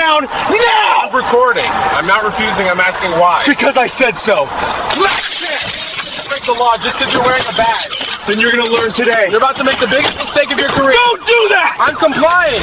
down now! I'm recording. I'm not refusing. I'm asking why. Because I said so. Break the law just because you're wearing a badge. Then you're gonna learn today. You're about to make the biggest mistake of your career. Don't do that! I'm complying.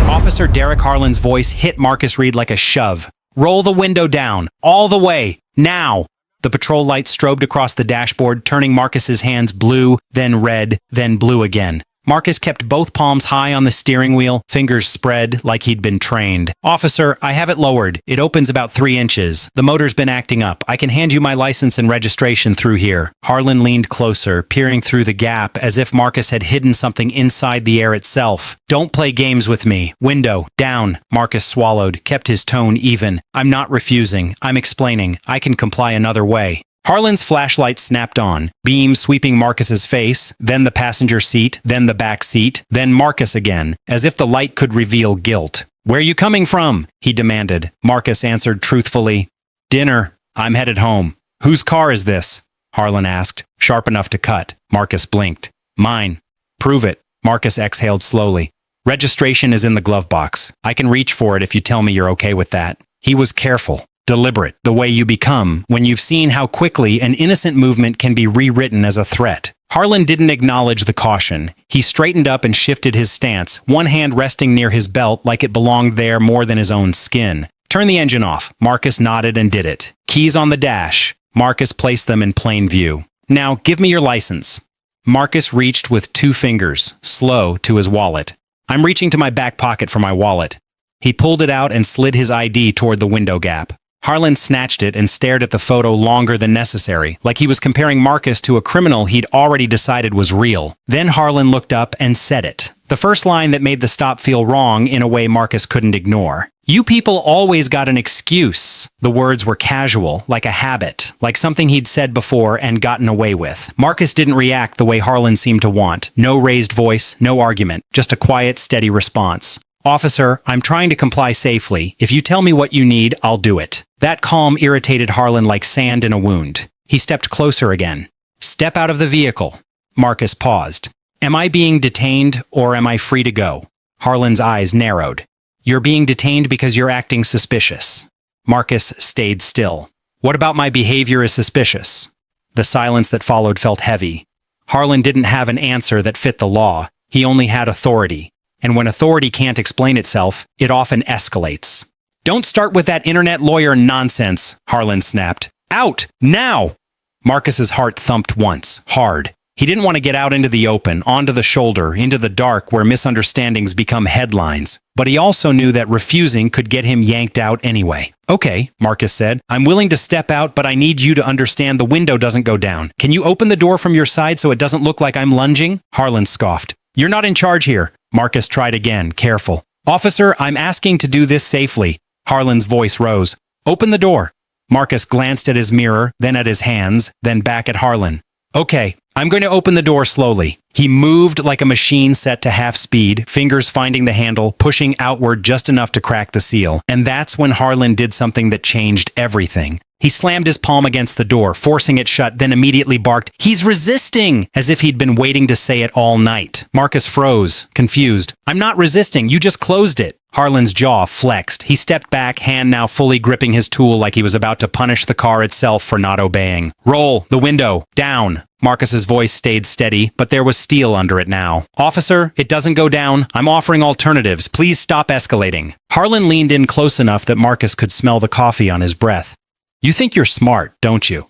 Officer Derek Harlan's voice hit Marcus Reed like a shove. Roll the window down. All the way. Now. The patrol light strobed across the dashboard, turning Marcus's hands blue, then red, then blue again. Marcus kept both palms high on the steering wheel, fingers spread like he'd been trained. Officer, I have it lowered. It opens about 3 inches. The motor's been acting up. I can hand you my license and registration through here. Harlan leaned closer, peering through the gap as if Marcus had hidden something inside the air itself. Don't play games with me. Window, down. Marcus swallowed, kept his tone even. I'm not refusing. I'm explaining. I can comply another way. Harlan's flashlight snapped on, beam sweeping Marcus's face, then the passenger seat, then the back seat, then Marcus again, as if the light could reveal guilt. Where you coming from? He demanded. Marcus answered truthfully. Dinner. I'm headed home. Whose car is this? Harlan asked, sharp enough to cut. Marcus blinked. Mine. Prove it. Marcus exhaled slowly. Registration is in the glove box. I can reach for it if you tell me you're okay with that. He was careful. Deliberate, the way you become when you've seen how quickly an innocent movement can be rewritten as a threat. Harlan didn't acknowledge the caution. He straightened up and shifted his stance, one hand resting near his belt like it belonged there more than his own skin. Turn the engine off. Marcus nodded and did it. Keys on the dash. Marcus placed them in plain view. Now, give me your license. Marcus reached with 2 fingers, slow, to his wallet. I'm reaching to my back pocket for my wallet. He pulled it out and slid his ID toward the window gap. Harlan snatched it and stared at the photo longer than necessary, like he was comparing Marcus to a criminal he'd already decided was real. Then Harlan looked up and said it. The first line that made the stop feel wrong in a way Marcus couldn't ignore. You people always got an excuse. The words were casual, like a habit, like something he'd said before and gotten away with. Marcus didn't react the way Harlan seemed to want. No raised voice, no argument, just a quiet, steady response. Officer, I'm trying to comply safely. If you tell me what you need, I'll do it. That calm irritated Harlan like sand in a wound. He stepped closer again. Step out of the vehicle. Marcus paused. Am I being detained or am I free to go? Harlan's eyes narrowed. You're being detained because you're acting suspicious. Marcus stayed still. What about my behavior is suspicious? The silence that followed felt heavy. Harlan didn't have an answer that fit the law. He only had authority. And when authority can't explain itself, it often escalates. Don't start with that internet lawyer nonsense, Harlan snapped. Out! Now! Marcus's heart thumped once, hard. He didn't want to get out into the open, onto the shoulder, into the dark where misunderstandings become headlines. But he also knew that refusing could get him yanked out anyway. Okay, Marcus said. I'm willing to step out, but I need you to understand the window doesn't go down. Can you open the door from your side so it doesn't look like I'm lunging? Harlan scoffed. You're not in charge here. Marcus tried again, careful. Officer, I'm asking to do this safely. Harlan's voice rose. Open the door. Marcus glanced at his mirror, then at his hands, then back at Harlan. Okay, I'm going to open the door slowly. He moved like a machine set to half speed, fingers finding the handle, pushing outward just enough to crack the seal. And that's when Harlan did something that changed everything. He slammed his palm against the door, forcing it shut, then immediately barked, "He's resisting!" as if he'd been waiting to say it all night. Marcus froze, confused. I'm not resisting, you just closed it. Harlan's jaw flexed. He stepped back, hand now fully gripping his tool like he was about to punish the car itself for not obeying. Roll, the window, down. Marcus's voice stayed steady, but there was steel under it now. Officer, it doesn't go down. I'm offering alternatives. Please stop escalating. Harlan leaned in close enough that Marcus could smell the coffee on his breath. You think you're smart, don't you?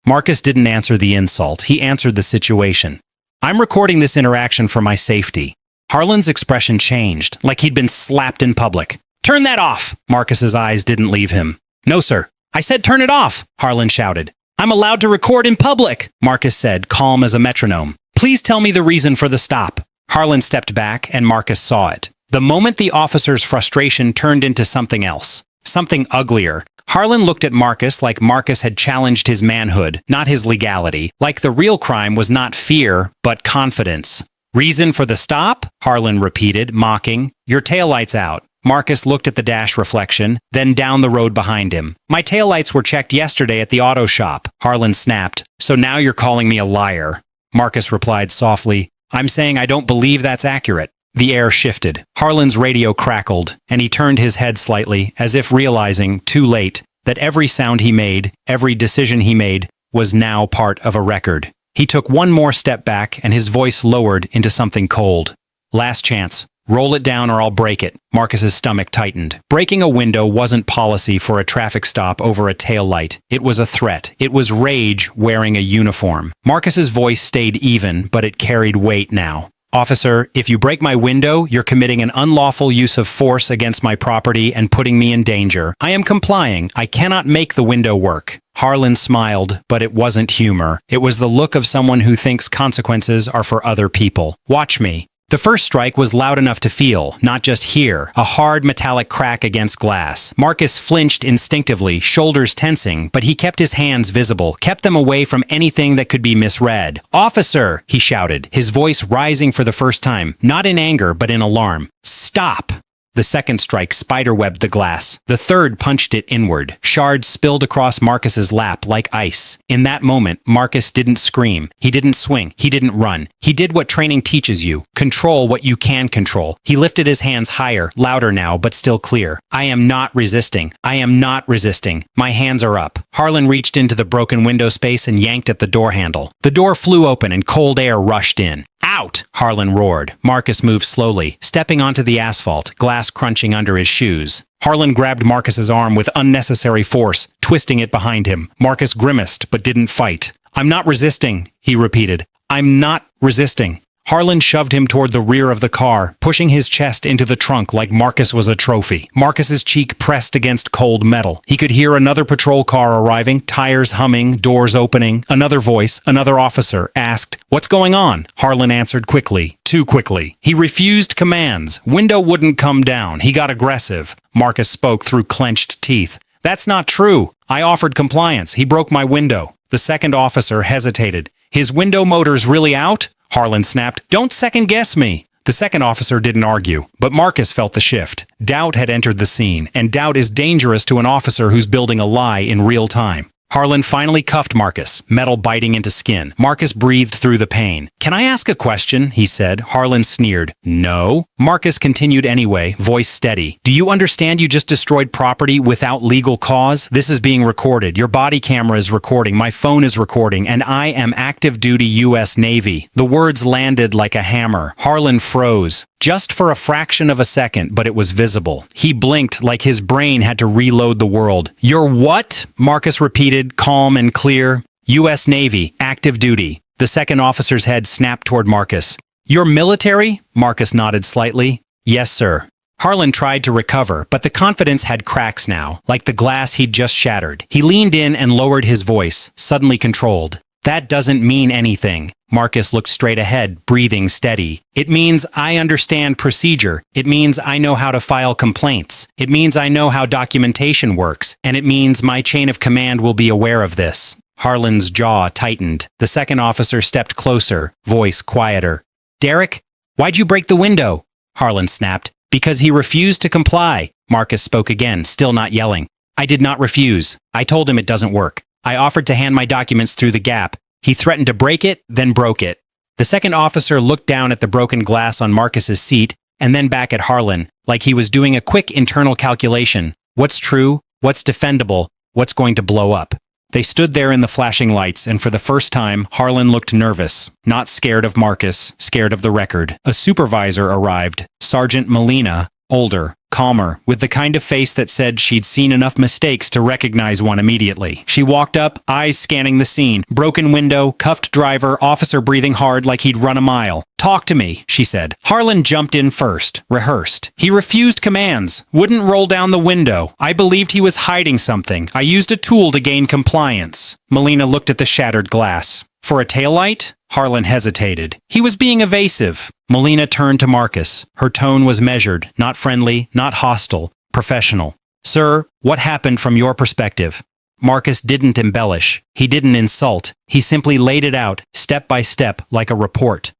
Marcus didn't answer the insult. He answered the situation. I'm recording this interaction for my safety. Harlan's expression changed, like he'd been slapped in public. Turn that off! Marcus's eyes didn't leave him. No, sir. I said turn it off, Harlan shouted. I'm allowed to record in public, Marcus said, calm as a metronome. Please tell me the reason for the stop. Harlan stepped back, and Marcus saw it. The moment the officer's frustration turned into something else. Something uglier. Harlan looked at Marcus like Marcus had challenged his manhood, not his legality. Like the real crime was not fear, but confidence. Reason for the stop? Harlan repeated, mocking. Your taillight's out. Marcus looked at the dash reflection, then down the road behind him. My taillights were checked yesterday at the auto shop. Harlan snapped. So now you're calling me a liar. Marcus replied softly. I'm saying I don't believe that's accurate. The air shifted. Harlan's radio crackled, and he turned his head slightly, as if realizing, too late, that every sound he made, every decision he made, was now part of a record. He took one more step back, and his voice lowered into something cold. Last chance. Roll it down or I'll break it. Marcus's stomach tightened. Breaking a window wasn't policy for a traffic stop over a taillight. It was a threat. It was rage wearing a uniform. Marcus's voice stayed even, but it carried weight now. Officer, if you break my window, you're committing an unlawful use of force against my property and putting me in danger. I am complying. I cannot make the window work. Harlan smiled, but it wasn't humor. It was the look of someone who thinks consequences are for other people. Watch me. The first strike was loud enough to feel, not just hear, a hard metallic crack against glass. Marcus flinched instinctively, shoulders tensing, but he kept his hands visible, kept them away from anything that could be misread. "Officer!" he shouted, his voice rising for the first time, not in anger but in alarm. "Stop!" The second strike spiderwebbed the glass. The third punched it inward. Shards spilled across Marcus's lap like ice. In that moment, Marcus didn't scream. He didn't swing. He didn't run. He did what training teaches you. Control what you can control. He lifted his hands higher, louder now, but still clear. "I am not resisting. I am not resisting. My hands are up." Harlan reached into the broken window space and yanked at the door handle. The door flew open and cold air rushed in. "Out!" Harlan roared. Marcus moved slowly, stepping onto the asphalt, glass crunching under his shoes. Harlan grabbed Marcus's arm with unnecessary force, twisting it behind him. Marcus grimaced, but didn't fight. "I'm not resisting," he repeated. "I'm not resisting." Harlan shoved him toward the rear of the car, pushing his chest into the trunk like Marcus was a trophy. Marcus's cheek pressed against cold metal. He could hear another patrol car arriving, tires humming, doors opening. Another voice, another officer, asked, "What's going on?" Harlan answered quickly, too quickly. He refused commands. Window wouldn't come down. He got aggressive. Marcus spoke through clenched teeth. "That's not true. I offered compliance. He broke my window." The second officer hesitated. "His window motor's really out?" Harlan snapped. "Don't second-guess me." The second officer didn't argue, but Marcus felt the shift. Doubt had entered the scene, and doubt is dangerous to an officer who's building a lie in real time. Harlan finally cuffed Marcus, metal biting into skin. Marcus breathed through the pain. "Can I ask a question?" he said. Harlan sneered. "No." Marcus continued anyway, voice steady. "Do you understand you just destroyed property without legal cause? This is being recorded. Your body camera is recording. My phone is recording. And I am active duty U.S. Navy." The words landed like a hammer. Harlan froze. Just for a fraction of a second, but it was visible. He blinked like his brain had to reload the world. "You're what?" Marcus repeated, calm and clear. "U.S. Navy, active duty." The second officer's head snapped toward Marcus. "You're military?" Marcus nodded slightly. "Yes, sir." Harlan tried to recover, but the confidence had cracks now, like the glass he'd just shattered. He leaned in and lowered his voice, suddenly controlled. "That doesn't mean anything." Marcus looked straight ahead, breathing steady. "It means I understand procedure. It means I know how to file complaints. It means I know how documentation works. And it means my chain of command will be aware of this." Harlan's jaw tightened. The second officer stepped closer, voice quieter. "Derek, why'd you break the window?" Harlan snapped. "Because he refused to comply." Marcus spoke again, still not yelling. "I did not refuse. I told him it doesn't work. I offered to hand my documents through the gap. He threatened to break it, then broke it." The second officer looked down at the broken glass on Marcus's seat, and then back at Harlan, like he was doing a quick internal calculation. What's true? What's defendable? What's going to blow up? They stood there in the flashing lights, and for the first time, Harlan looked nervous. Not scared of Marcus, scared of the record. A supervisor arrived, Sergeant Molina, older, calmer, with the kind of face that said she'd seen enough mistakes to recognize one immediately. She walked up, eyes scanning the scene. Broken window, cuffed driver, officer breathing hard like he'd run a mile. "Talk to me," she said. Harlan jumped in first, rehearsed. "He refused commands, wouldn't roll down the window. I believed he was hiding something. I used a tool to gain compliance." Molina looked at the shattered glass. "For a taillight?" Harlan hesitated. He was being evasive. Molina turned to Marcus. Her tone was measured, not friendly, not hostile, professional. "Sir, what happened from your perspective?" Marcus didn't embellish. He didn't insult. He simply laid it out, step by step, like a report.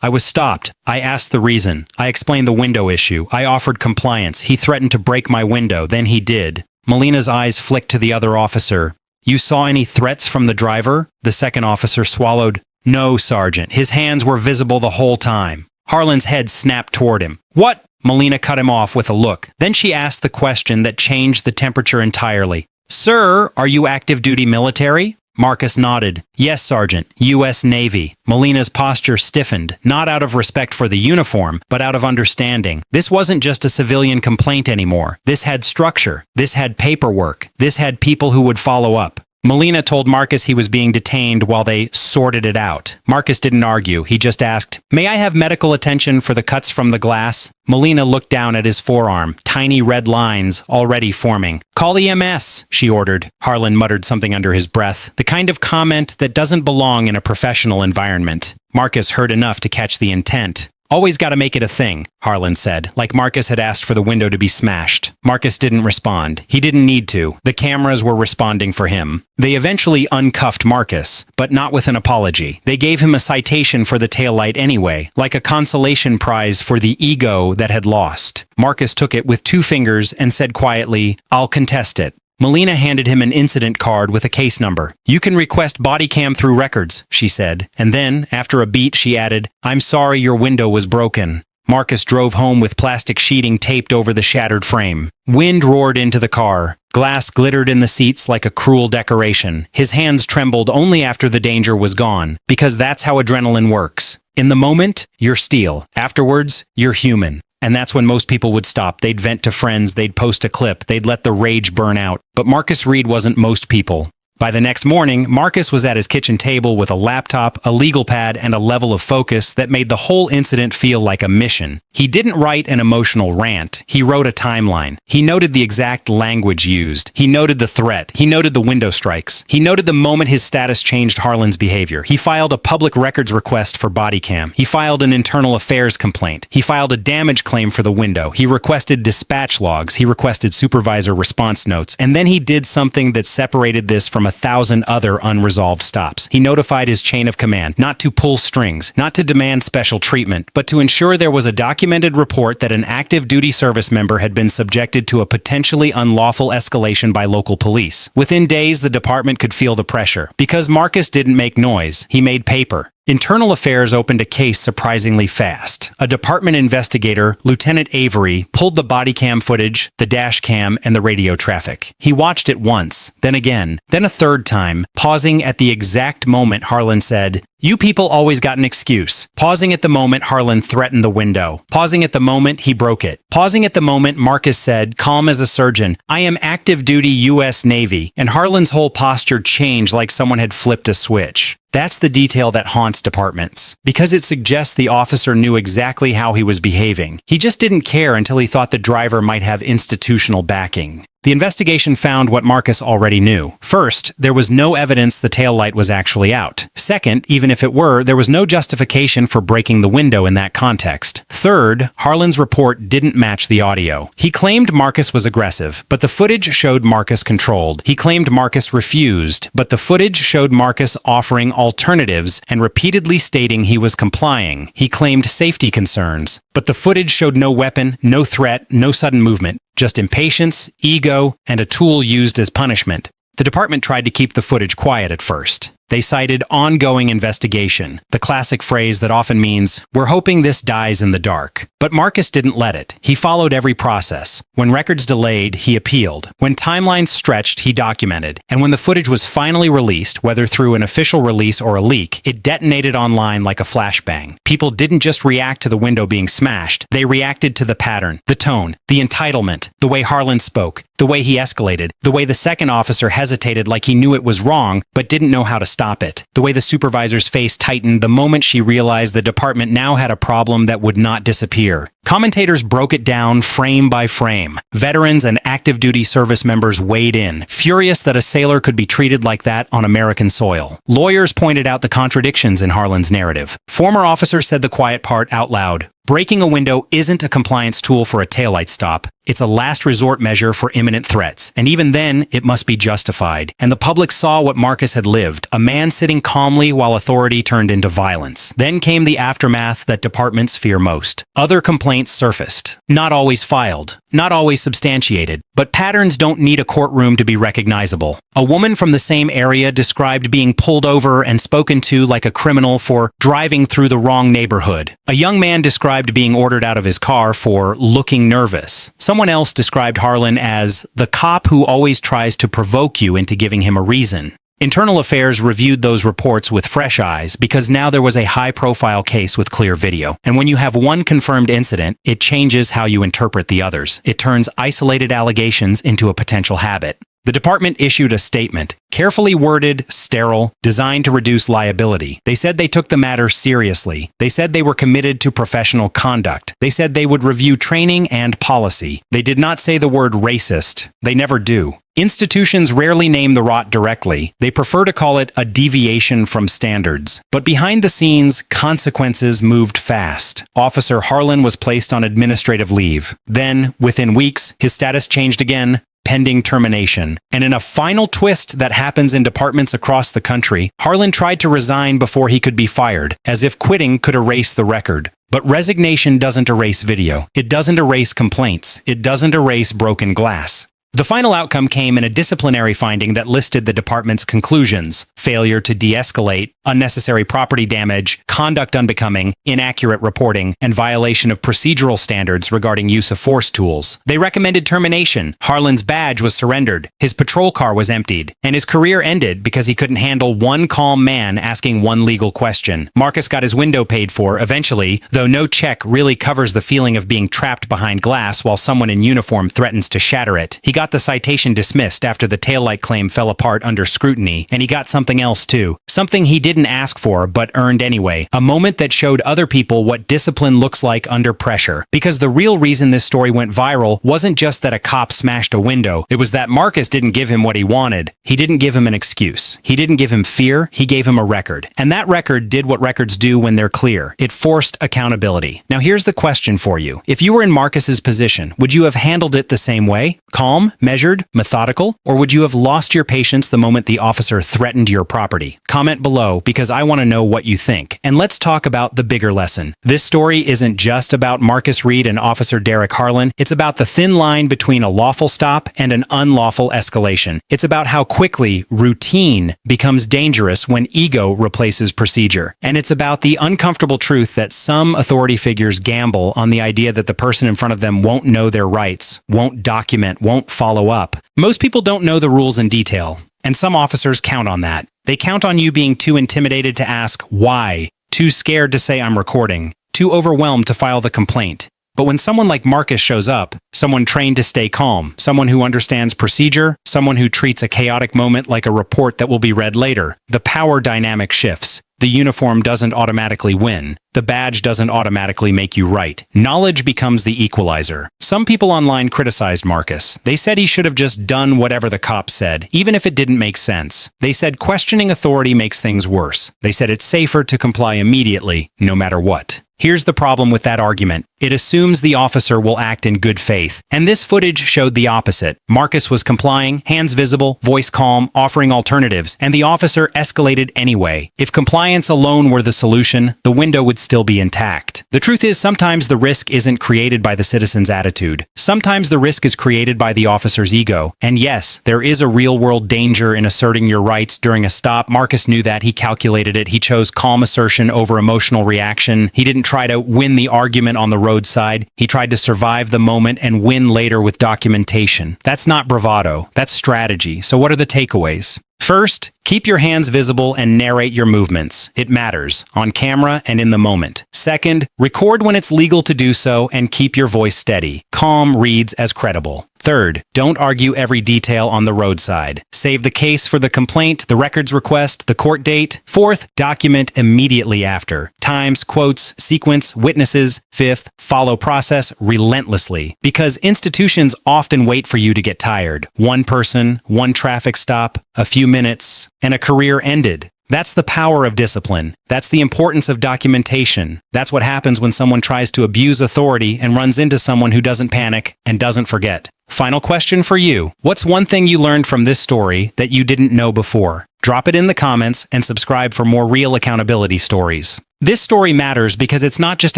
"I was stopped. I asked the reason. I explained the window issue. I offered compliance. He threatened to break my window. Then he did." Molina's eyes flicked to the other officer. "You saw any threats from the driver?" The second officer swallowed. "No, Sergeant. His hands were visible the whole time." Harlan's head snapped toward him. What? Melina cut him off with a look. Then she asked the question that changed the temperature entirely. Sir, are you active duty military? Marcus nodded. Yes, Sergeant. U.S. Navy. Melina's posture stiffened, not out of respect for the uniform, but out of understanding. This wasn't just a civilian complaint anymore. This had structure. This had paperwork. This had people who would follow up. Melina told Marcus he was being detained while they sorted it out. Marcus didn't argue. He just asked, "May I have medical attention for the cuts from the glass?" Melina looked down at his forearm, tiny red lines already forming. "Call EMS," she ordered. Harlan muttered something under his breath, the kind of comment that doesn't belong in a professional environment. Marcus heard enough to catch the intent. "Always gotta make it a thing," Harlan said, like Marcus had asked for the window to be smashed. Marcus didn't respond. He didn't need to. The cameras were responding for him. They eventually uncuffed Marcus, but not with an apology. They gave him a citation for the taillight anyway, like a consolation prize for the ego that had lost. Marcus took it with 2 fingers and said quietly, "I'll contest it." Melina handed him an incident card with a case number. "You can request Bodycam through records," she said, and then, after a beat, she added, "I'm sorry your window was broken." Marcus drove home with plastic sheeting taped over the shattered frame. Wind roared into the car. Glass glittered in the seats like a cruel decoration. His hands trembled only after the danger was gone, because that's how adrenaline works. In the moment, you're steel. Afterwards, you're human. And that's when most people would stop. They'd vent to friends, they'd post a clip, they'd let the rage burn out. But Marcus Reed wasn't most people. By the next morning, Marcus was at his kitchen table with a laptop, a legal pad, and a level of focus that made the whole incident feel like a mission. He didn't write an emotional rant. He wrote a timeline. He noted the exact language used. He noted the threat. He noted the window strikes. He noted the moment his status changed Harlan's behavior. He filed a public records request for Bodycam. He filed an internal affairs complaint. He filed a damage claim for the window. He requested dispatch logs. He requested supervisor response notes. And then he did something that separated this from 1,000 other unresolved stops. He notified his chain of command not to pull strings, not to demand special treatment, but to ensure there was a documented report that an active duty service member had been subjected to a potentially unlawful escalation by local police. Within days, the department could feel the pressure. Because Marcus didn't make noise, he made paper. Internal Affairs opened a case surprisingly fast. A department investigator, Lieutenant Avery, pulled the body cam footage, the dash cam, and the radio traffic. He watched it once, then again, then a third time, pausing at the exact moment Harlan said, "You people always got an excuse." Pausing at the moment Harlan threatened the window. Pausing at the moment he broke it. Pausing at the moment Marcus said, calm as a surgeon, "I am active duty U.S. Navy," and Harlan's whole posture changed like someone had flipped a switch. That's the detail that haunts departments, because it suggests the officer knew exactly how he was behaving. He just didn't care until he thought the driver might have institutional backing. The investigation found what Marcus already knew. First, there was no evidence the taillight was actually out. Second, even if it were, there was no justification for breaking the window in that context. Third, Harlan's report didn't match the audio. He claimed Marcus was aggressive, but the footage showed Marcus controlled. He claimed Marcus refused, but the footage showed Marcus offering alternatives and repeatedly stating he was complying. He claimed safety concerns, but the footage showed no weapon, no threat, no sudden movement. Just impatience, ego, and a tool used as punishment. The department tried to keep the footage quiet at first. They cited ongoing investigation, the classic phrase that often means, "We're hoping this dies in the dark." But Marcus didn't let it. He followed every process. When records delayed, he appealed. When timelines stretched, he documented. And when the footage was finally released, whether through an official release or a leak, it detonated online like a flashbang. People didn't just react to the window being smashed. They reacted to the pattern, the tone, the entitlement, the way Harlan spoke, the way he escalated, the way the second officer hesitated like he knew it was wrong, but didn't know how to stop it, the way the supervisor's face tightened the moment she realized the department now had a problem that would not disappear. Commentators broke it down frame by frame. Veterans and active duty service members weighed in, furious that a sailor could be treated like that on American soil. Lawyers pointed out the contradictions in Harlan's narrative. Former officers said the quiet part out loud. Breaking a window isn't a compliance tool for a taillight stop. It's a last resort measure for imminent threats, and even then, it must be justified. And the public saw what Marcus had lived, a man sitting calmly while authority turned into violence. Then came the aftermath that departments fear most. Other complaints surfaced. Not always filed, not always substantiated, but patterns don't need a courtroom to be recognizable. A woman from the same area described being pulled over and spoken to like a criminal for driving through the wrong neighborhood. A young man described being ordered out of his car for looking nervous. Someone else described Harlan as the cop who always tries to provoke you into giving him a reason. Internal Affairs reviewed those reports with fresh eyes because now there was a high-profile case with clear video. And when you have one confirmed incident, it changes how you interpret the others. It turns isolated allegations into a potential habit. The department issued a statement, carefully worded, sterile, designed to reduce liability. They said they took the matter seriously. They said they were committed to professional conduct. They said they would review training and policy. They did not say the word racist. They never do. Institutions rarely name the rot directly. They prefer to call it a deviation from standards. But behind the scenes, consequences moved fast. Officer Harlan was placed on administrative leave. Then, within weeks, his status changed again, pending termination. And in a final twist that happens in departments across the country, Harlan tried to resign before he could be fired, as if quitting could erase the record. But resignation doesn't erase video. It doesn't erase complaints. It doesn't erase broken glass. The final outcome came in a disciplinary finding that listed the department's conclusions: failure to de-escalate, unnecessary property damage, conduct unbecoming, inaccurate reporting, and violation of procedural standards regarding use of force tools. They recommended termination. Harlan's badge was surrendered, his patrol car was emptied, and his career ended because he couldn't handle one calm man asking one legal question. Marcus got his window paid for eventually, though no check really covers the feeling of being trapped behind glass while someone in uniform threatens to shatter it. He got the citation dismissed after the taillight claim fell apart under scrutiny, and he got something else too. Something he didn't ask for, but earned anyway. A moment that showed other people what discipline looks like under pressure. Because the real reason this story went viral wasn't just that a cop smashed a window. It was that Marcus didn't give him what he wanted. He didn't give him an excuse. He didn't give him fear. He gave him a record. And that record did what records do when they're clear. It forced accountability. Now here's the question for you. If you were in Marcus's position, would you have handled it the same way? Calm, measured, methodical? Or would you have lost your patience the moment the officer threatened your property? Comment below because I want to know what you think. And let's talk about the bigger lesson. This story isn't just about Marcus Reed and Officer Derek Harlan. It's about the thin line between a lawful stop and an unlawful escalation. It's about how quickly routine becomes dangerous when ego replaces procedure. And it's about the uncomfortable truth that some authority figures gamble on the idea that the person in front of them won't know their rights, won't document, won't follow up. Most people don't know the rules in detail, and some officers count on that. They count on you being too intimidated to ask why, too scared to say I'm recording, too overwhelmed to file the complaint. But when someone like Marcus shows up, someone trained to stay calm, someone who understands procedure, someone who treats a chaotic moment like a report that will be read later, the power dynamic shifts. The uniform doesn't automatically win. The badge doesn't automatically make you right. Knowledge becomes the equalizer. Some people online criticized Marcus. They said he should have just done whatever the cop said, even if it didn't make sense. They said questioning authority makes things worse. They said it's safer to comply immediately, no matter what. Here's the problem with that argument. It assumes the officer will act in good faith. And this footage showed the opposite. Marcus was complying, hands visible, voice calm, offering alternatives, and the officer escalated anyway. If compliance alone were the solution, the window would still be intact. The truth is, sometimes the risk isn't created by the citizen's attitude. Sometimes the risk is created by the officer's ego. And yes, there is a real-world danger in asserting your rights during a stop. Marcus knew that. He calculated it. He chose calm assertion over emotional reaction. He didn't try to win the argument on the roadside. He tried to survive the moment and win later with documentation. That's not bravado. That's strategy. So what are the takeaways? First, keep your hands visible and narrate your movements. It matters, on camera and in the moment. Second, record when it's legal to do so and keep your voice steady. Calm reads as credible. Third, don't argue every detail on the roadside. Save the case for the complaint, the records request, the court date. Fourth, document immediately after. Times, quotes, sequence, witnesses. Fifth, follow process relentlessly. Because institutions often wait for you to get tired. One person, one traffic stop, a few minutes, and a career ended. That's the power of discipline. That's the importance of documentation. That's what happens when someone tries to abuse authority and runs into someone who doesn't panic and doesn't forget. Final question for you. What's one thing you learned from this story that you didn't know before? Drop it in the comments and subscribe for more real accountability stories. This story matters because it's not just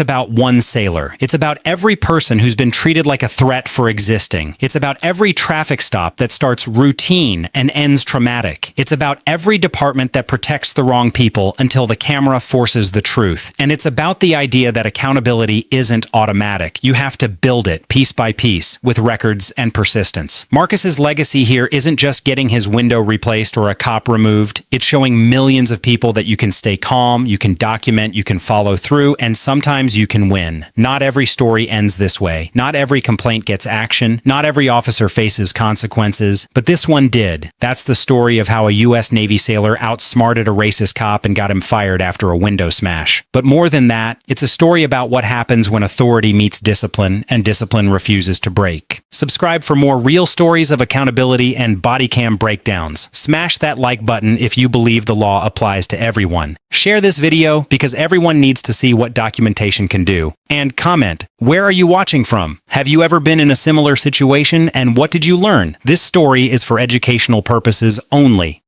about one sailor. It's about every person who's been treated like a threat for existing. It's about every traffic stop that starts routine and ends traumatic. It's about every department that protects the wrong people until the camera forces the truth. And it's about the idea that accountability isn't automatic. You have to build it piece by piece with records and persistence. Marcus's legacy here isn't just getting his window replaced or a cop removed. It's showing millions of people that you can stay calm, you can document, you can follow through, and sometimes you can win. Not every story ends this way. Not every complaint gets action. Not every officer faces consequences, but this one did. That's the story of how a U.S. Navy sailor outsmarted a racist cop and got him fired after a window smash. But more than that, it's a story about what happens when authority meets discipline and discipline refuses to break. Subscribe for more real stories of accountability and body cam breakdowns. Smash that like button if you believe the law applies to everyone. Share this video because everyone needs to see what documentation can do. And comment, where are you watching from? Have you ever been in a similar situation and what did you learn? This story is for educational purposes only.